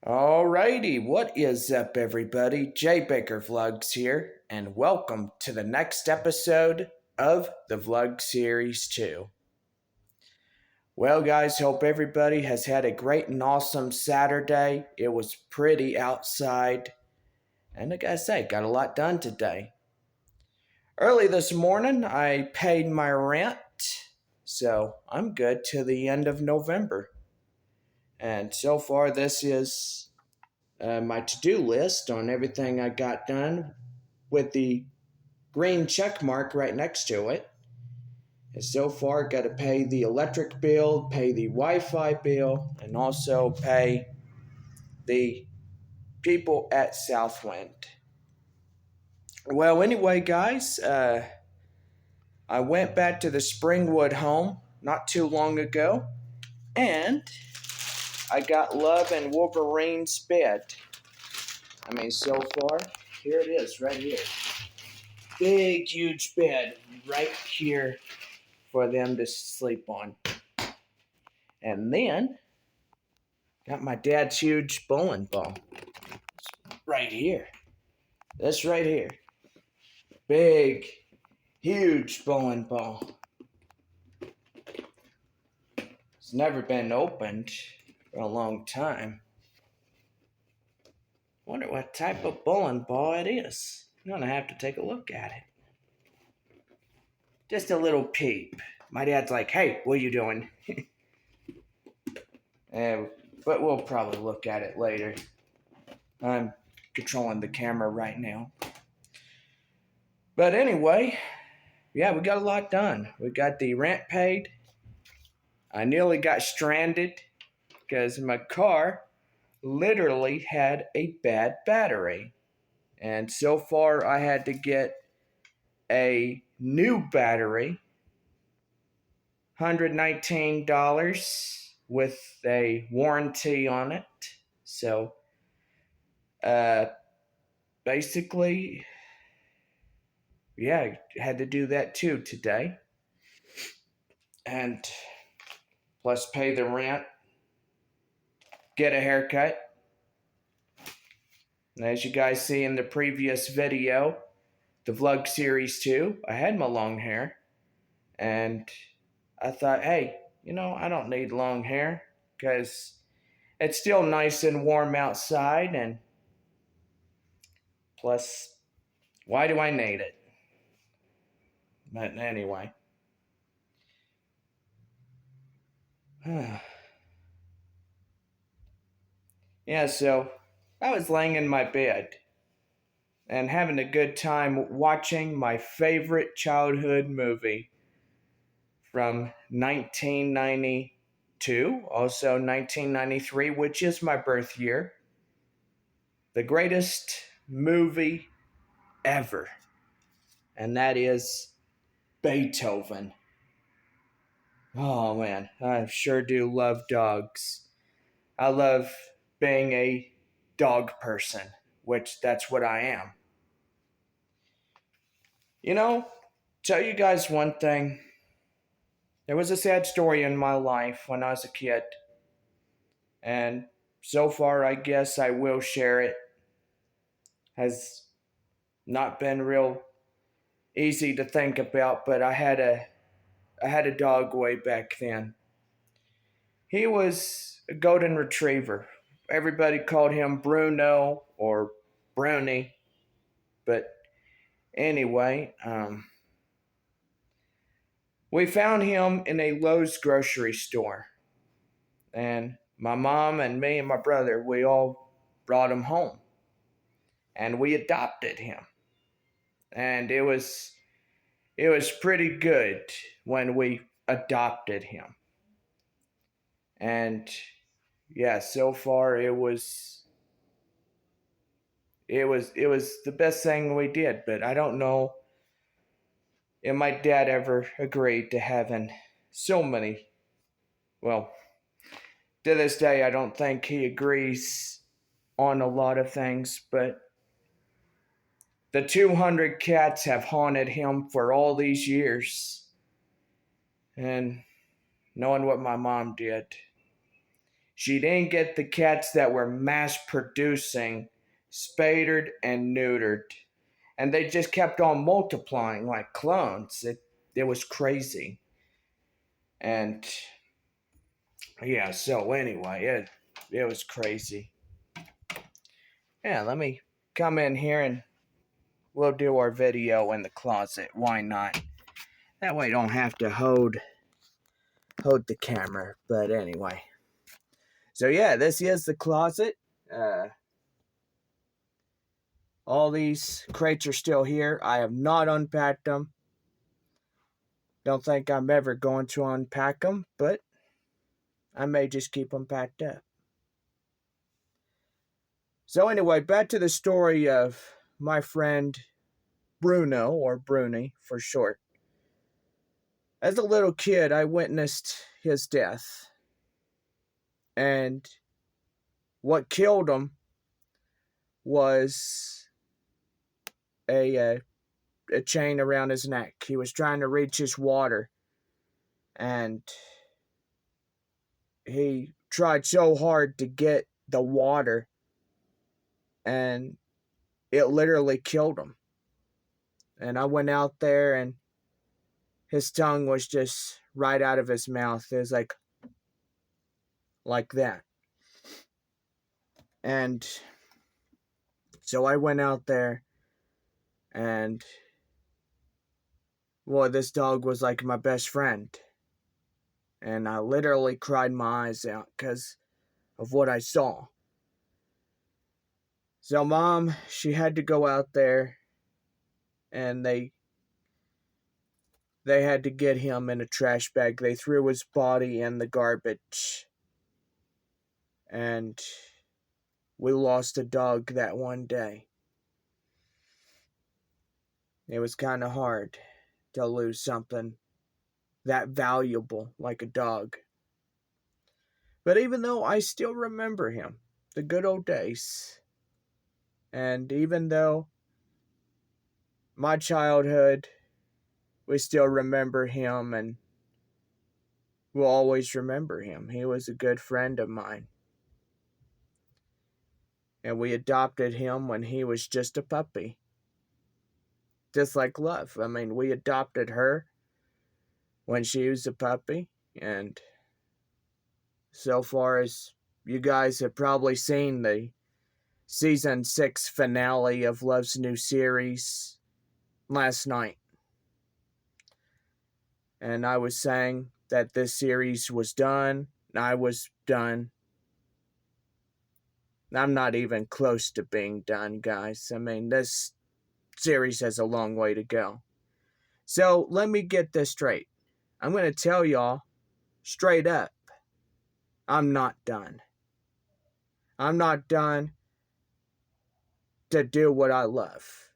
Alrighty, what is up, everybody? Jay Baker Vlogs here, and welcome to the next episode of the Vlog Series 2. Well, guys, hope everybody has had a great and awesome Saturday. It was pretty outside, and like I say, got a lot done today. Early this morning, I paid my rent, so I'm good to the end of November. And so far, this is my to-do list on everything I got done with the green check mark right next to it. And so far, got to pay the electric bill, pay the Wi-Fi bill, and also pay the people at Southwind. Well, anyway, guys, I went back to the Springwood home not too long ago, and I got Love and Wolverine's bed. So far, here it is, right here. Big, huge bed right here for them to sleep on. And then, got my dad's huge bowling ball. Right here. This right here. Big, huge bowling ball. It's never been opened for a long time. Wonder what type of bowling ball it is. I'm gonna have to take a look at it. Just a little peep. My dad's like, hey, what are you doing? But we'll probably look at it later. I'm controlling the camera right now. But anyway, yeah, we got a lot done. We got the rent paid. I nearly got stranded because my car literally had a bad battery. And so far, I had to get a new battery, $119 with a warranty on it. So, basically, yeah, I had to do that too today. And plus pay the rent, get a haircut. And as you guys see in the previous video, the Vlog Series 2, I had my long hair. And I thought, hey, I don't need long hair because it's still nice and warm outside. And plus, why do I need it? But anyway. Yeah, so I was laying in my bed and having a good time watching my favorite childhood movie from 1992, also 1993, which is my birth year. The greatest movie ever, and that is Beethoven. Oh man, I sure do love dogs. I love being a dog person, which that's what I am. Tell you guys one thing. There was a sad story in my life when I was a kid, and so far I guess I will share it. Has not been real easy to think about, but I had a dog way back then. He was a golden retriever. Everybody called him Bruno or Brownie, but anyway, we found him in a Lowe's grocery store, and my mom and me and my brother, we all brought him home, and we adopted him, and it was pretty good when we adopted him. And yeah, so far it was the best thing we did, but I don't know if my dad ever agreed to having so many. Well, to this day I don't think he agrees on a lot of things, but the 200 cats have haunted him for all these years. And knowing what my mom did, She didn't get the cats that were mass producing, spadered and neutered. And they just kept on multiplying like clones. It was crazy. And yeah, so anyway, it was crazy. Yeah, let me come in here and we'll do our video in the closet. Why not? That way I don't have to hold the camera. But anyway. So yeah, this is the closet. All these crates are still here. I have not unpacked them. Don't think I'm ever going to unpack them, but I may just keep them packed up. So anyway, back to the story of my friend Bruno, or Bruni for short. As a little kid, I witnessed his death. And what killed him was a chain around his neck. He was trying to reach his water. And he tried so hard to get the water. And it literally killed him. And I went out there and his tongue was just right out of his mouth. It was like that. And so I went out there and, well, this dog was like my best friend. And I literally cried my eyes out because of what I saw. So Mom, she had to go out there and they had to get him in a trash bag. They threw his body in the garbage. And we lost a dog that one day. It was kind of hard to lose something that valuable like a dog. But even though I still remember him, the good old days, and even though my childhood, we still remember him and we'll always remember him. He was a good friend of mine. And we adopted him when he was just a puppy. Just like Love. I mean, we adopted her when she was a puppy. And so far as you guys have probably seen the Season 6 finale of Love's new series last night. And I was saying that this series was done. I was done. I'm not even close to being done, guys. I mean, this series has a long way to go. So let me get this straight. I'm going to tell y'all straight up, I'm not done. I'm not done to do what I love.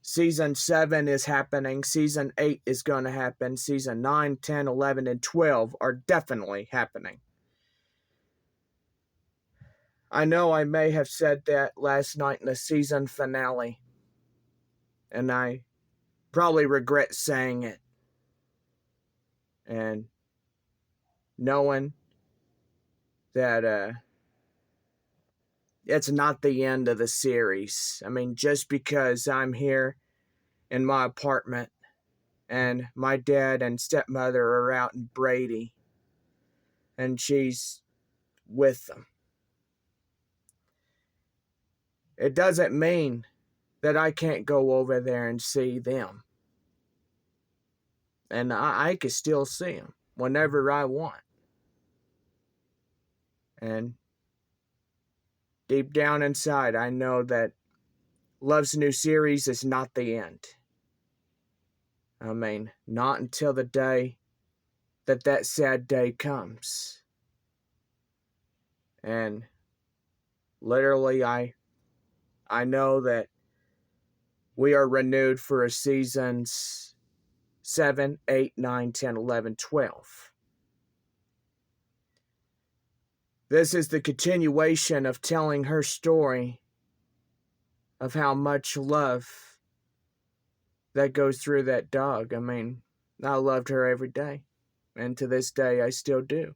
Season 7 is happening. Season 8 is going to happen. Season 9, 10, 11, and 12 are definitely happening. I know I may have said that last night in the season finale. And I probably regret saying it. And knowing that it's not the end of the series. I mean, just because I'm here in my apartment and my dad and stepmother are out in Brady and she's with them, it doesn't mean that I can't go over there and see them. And I can still see them whenever I want. And deep down inside, I know that Love's new series is not the end. I mean, not until the day that sad day comes. And literally, I know that we are renewed for a seasons 7, 8, 9, 10, 11, 12. This is the continuation of telling her story of how much love that goes through that dog. I mean, I loved her every day. And to this day, I still do.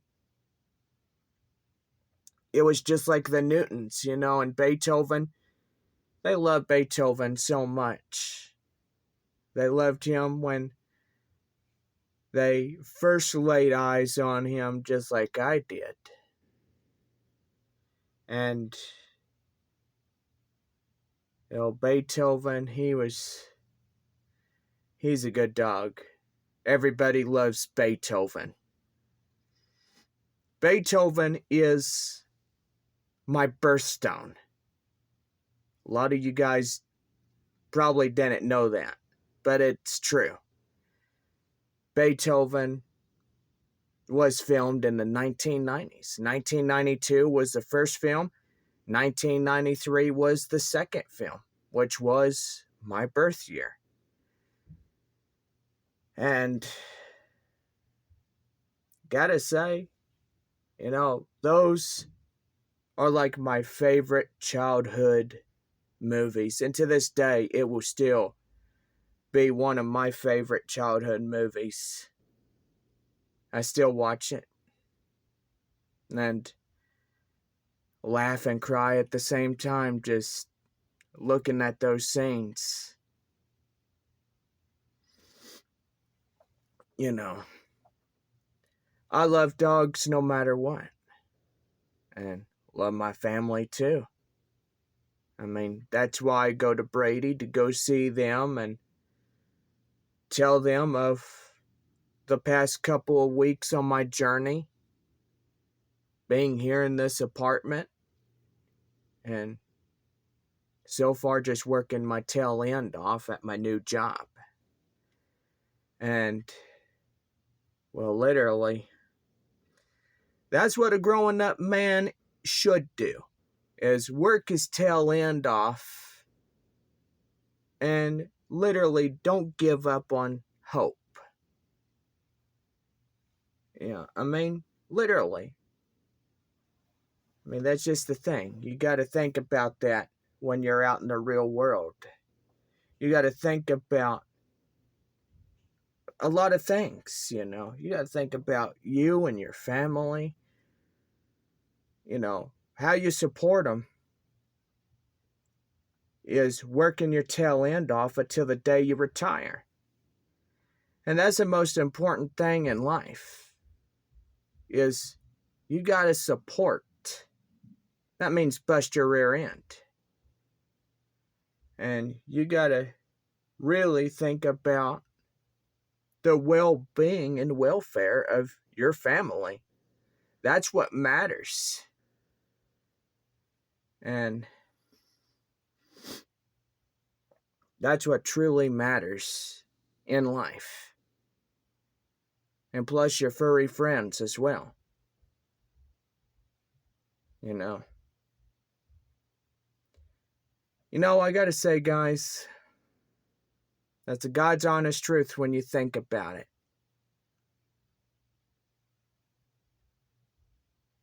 it was just like the Newtons, and Beethoven. They loved Beethoven so much. They loved him when they first laid eyes on him, just like I did. And, Beethoven, he's a good dog. Everybody loves Beethoven. Beethoven is my birthstone. A lot of you guys probably didn't know that, but it's true. Beethoven was filmed in the 1990s. 1992 was the first film. 1993 was the second film, which was my birth year. And gotta say, those are like my favorite childhood movies. And to this day, it will still be one of my favorite childhood movies. I still watch it and laugh and cry at the same time, just looking at those scenes. I love dogs no matter what. And love my family too. I mean, that's why I go to Brady, to go see them and tell them of the past couple of weeks on my journey, being here in this apartment, and so far just working my tail end off at my new job. And, well, literally, that's what a growing up man should do, is work his tail end off and literally don't give up on hope. Yeah, I mean, literally. I mean, that's just the thing. You got to think about that when you're out in the real world. You got to think about a lot of things, You got to think about you and your family, how you support them is working your tail end off until the day you retire. And that's the most important thing in life, is you got to support. That means bust your rear end. And you got to really think about the well-being and welfare of your family. That's what matters. And that's what truly matters in life. And plus your furry friends as well. I gotta say, guys, that's a God's honest truth when you think about it.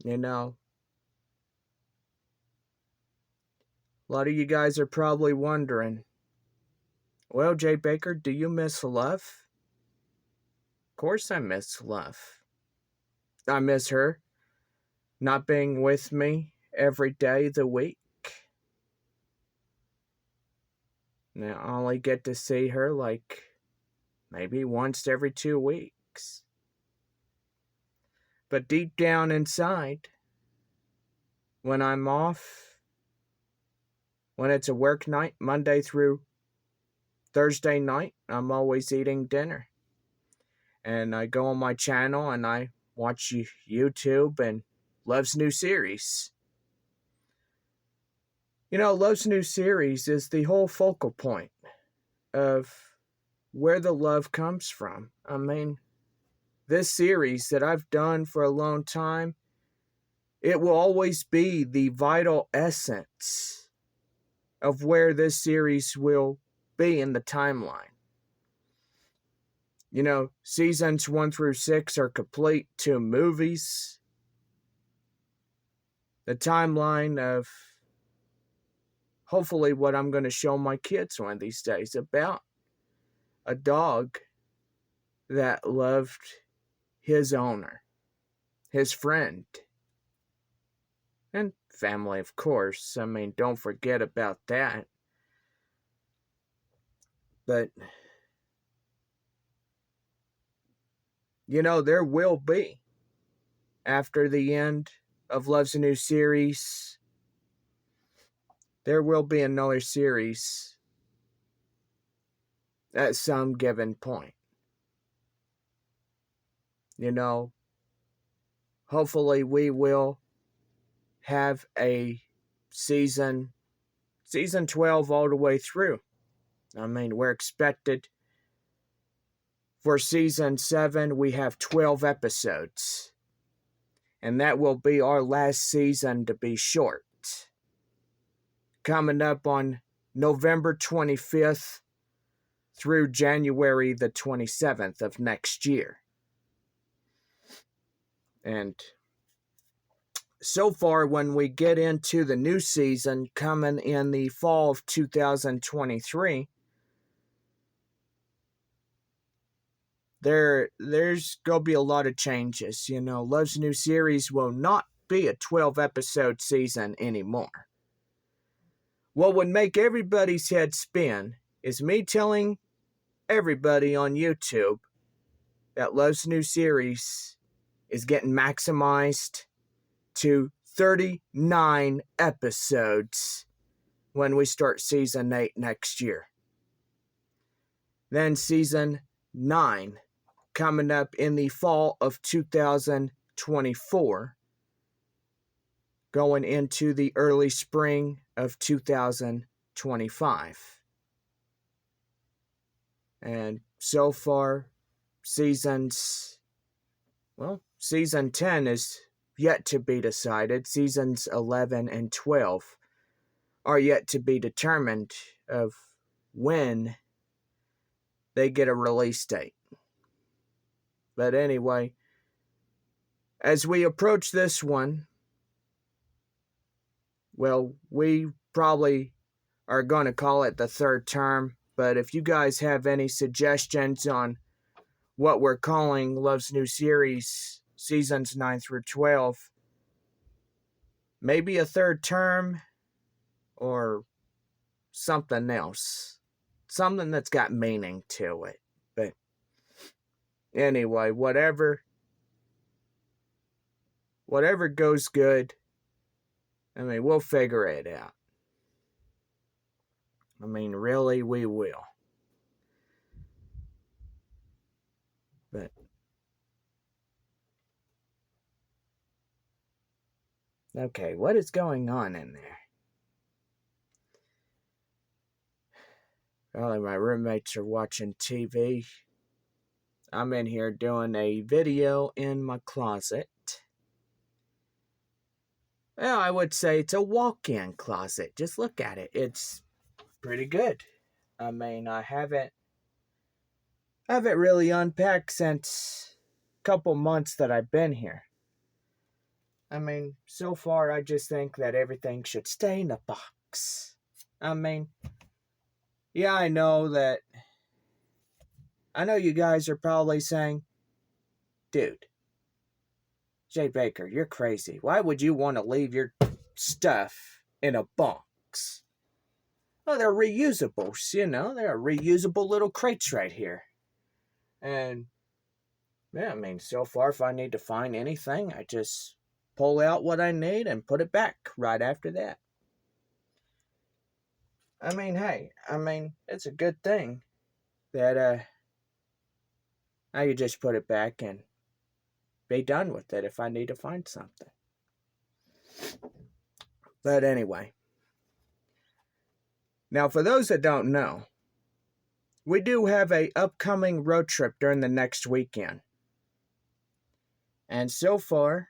A lot of you guys are probably wondering, well, Jay Baker, do you miss love? Of course I miss love. I miss her not being with me every day of the week. Now, I only get to see her like maybe once every 2 weeks. But deep down inside, when I'm off, when it's a work night, Monday through Thursday night, I'm always eating dinner. And I go on my channel and I watch YouTube and Love's new series. Love's new series is the whole focal point of where the love comes from. I mean, this series that I've done for a long time, it will always be the vital essence of where this series will be in the timeline. Seasons 1 through 6 are complete 2 movies. The timeline of hopefully what I'm going to show my kids one of these days, about a dog that loved his owner, his friend. And family, of course. I mean, don't forget about that. But, there will be, after the end of Love's a New Series, there will be another series at some given point. Hopefully we will have a season 12 all the way through. I mean, we're expected for season 7, we have 12 episodes. And that will be our last season to be short. Coming up on November 25th through January the 27th of next year. And so far, when we get into the new season coming in the fall of 2023, there's going to be a lot of changes. Love's New Series will not be a 12-episode season anymore. What would make everybody's head spin is me telling everybody on YouTube that Love's New Series is getting maximized to 39 episodes when we start season 8 next year. Then season 9 coming up in the fall of 2024, going into the early spring of 2025. And so far, season 10 is yet to be decided. Seasons 11 and 12 are yet to be determined of when they get a release date. But anyway, as we approach this one, well, we probably are going to call it the third term. But if you guys have any suggestions on what we're calling Love's New Series, seasons 9 through 12, maybe a third term or something else. Something that's got meaning to it. But anyway, whatever goes good, I mean, we'll figure it out. I mean, really, we will. But okay, what is going on in there? Probably my roommates are watching TV. I'm in here doing a video in my closet. Well, I would say it's a walk-in closet. Just look at it. It's pretty good. I mean, I haven't really unpacked since a couple months that I've been here. I mean, so far I just think that everything should stay in a box. I mean, yeah, I know you guys are probably saying, dude, Jay Baker, you're crazy. Why would you want to leave your stuff in a box? Well, they're reusables, They're reusable little crates right here. And, yeah, I mean, so far, if I need to find anything, I just pull out what I need and put it back right after that. I mean, hey, it's a good thing that, I could just put it back and be done with it if I need to find something. But anyway. Now, for those that don't know, we do have an upcoming road trip during the next weekend. And so far,